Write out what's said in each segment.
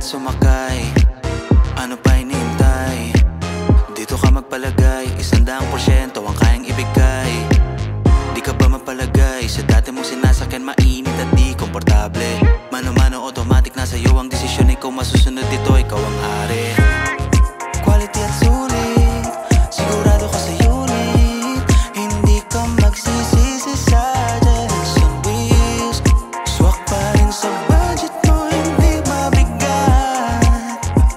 sumakay, ano pa hinihintay? Dito ka magpalagay, 100% ang kayang ibigay. Di ka ba mapalagay sa dati mong sinasakyan, mainit at di komportable? Mano-mano automatic, nasa iyo ang desisyon, ikaw masusunod dito, ikaw ang hari. Quality at sulit, sigurado ka sa unit. Hindi ka magsisisi sa Jensen wheels. Swak pa rin sa budget mo, hindi mabigat.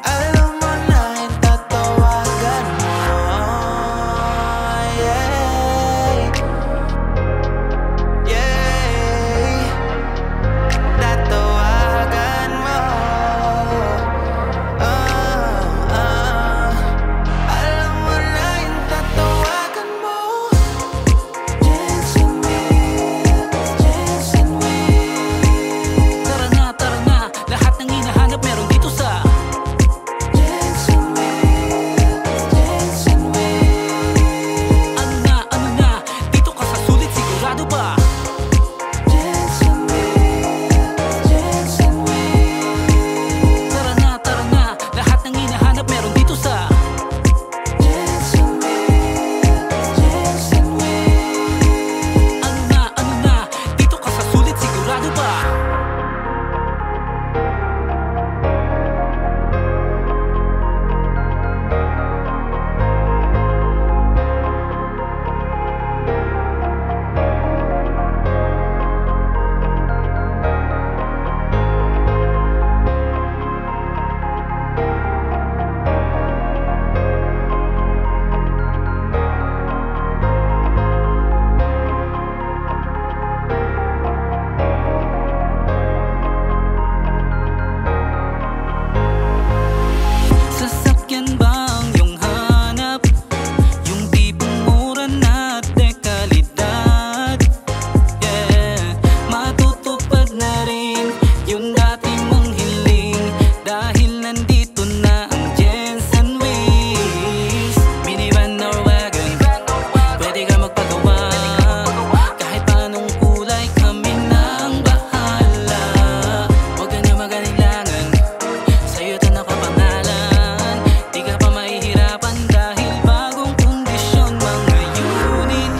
Alam mo na yung tatawagan mo. Yeah, yeah, tatawagan mo. Alam mo na yung tatawagan mo. Jensen wheels, Jensen wheels. Tara na, lahat ng hinahanap meron dito sa Jensen wheels, Jensen wheels. Ano na, dito ka sa sulit, sigurado ba? Jensen wheels, Jensen wheels. Tara na, lahat ng hinahanap meron dito sa Jensen wheels, Jensen wheels. Ano na, dito ka sa sulit, sigurado ba? Sasakyan bang yung hanap? Yung tipong mura na dekalidad. Yeah, matutupad na rin yung dati mong hiling, dahil nandito na ang Jensen wheels. Minivan or wagon, pwede ka magpagawa. Kahit paanong kulay, kami nang bahala. Huwag ka na mag-alilangan, sa'yo ito nakapangalan. Di ka pa mahihirapan dahil bagong kondisyon mga unit.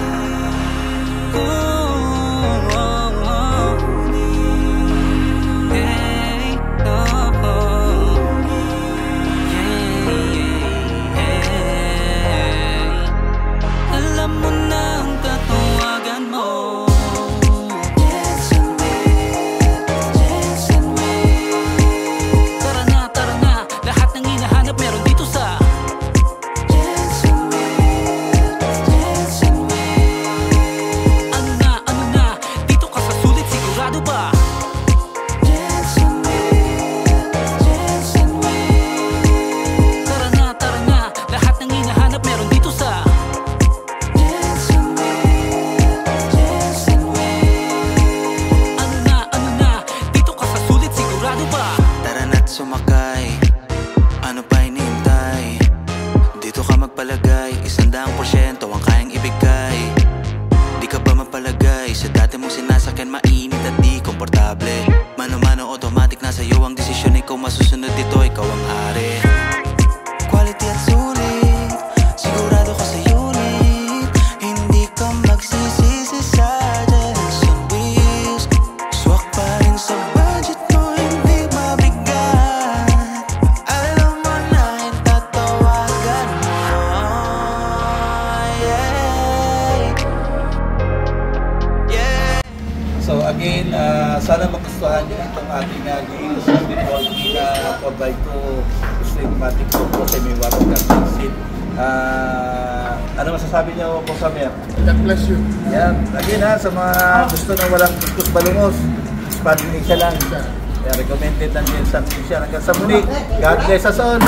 Hey, alam mo na ang tatawagan mo. Jensen wheels, Jensen wheels. Tara na, lahat ng hinahanap meron dito sa Jensen wheels, Jensen wheels. ano na, dito ka sa sulit, sigurado ba? Jensen wheels, Jensen wheels. Tara na, lahat ng hinahanap meron dito sa Jensen wheels, Jensen wheels. ano na, dito ka sa sulit, sigurado ba? Tara na't sumakay, ano pa hinihintay? Dito ka magpalagay, 100% ang kayang ibigay. Di ka ba mapalagay sa dati mong sinasakyan, mainit at di komportable? Mano-mano automatic, nasa iyo ang desisyon, ikaw masusunod dito, ikaw ang hari. Quality at sulit, sigurado ka sa unit. Hindi ka magsisisi sa Jensen wheels. Swak pa rin sa budget mo, hindi mabigat. Alam mo na yung tatawagan mo. Yeah, yeah. So again, sana magustuhan niyo itong ating games before we provide to Stigmatic po sa may water transit. Ano masasabi niyo po sa Mayor? God bless you. Yan, again sa mga gusto na walang kuskus balungos, Spanish lang. Kaya recommended ng Jensen siya. Hanggang sa muli, God bless us all.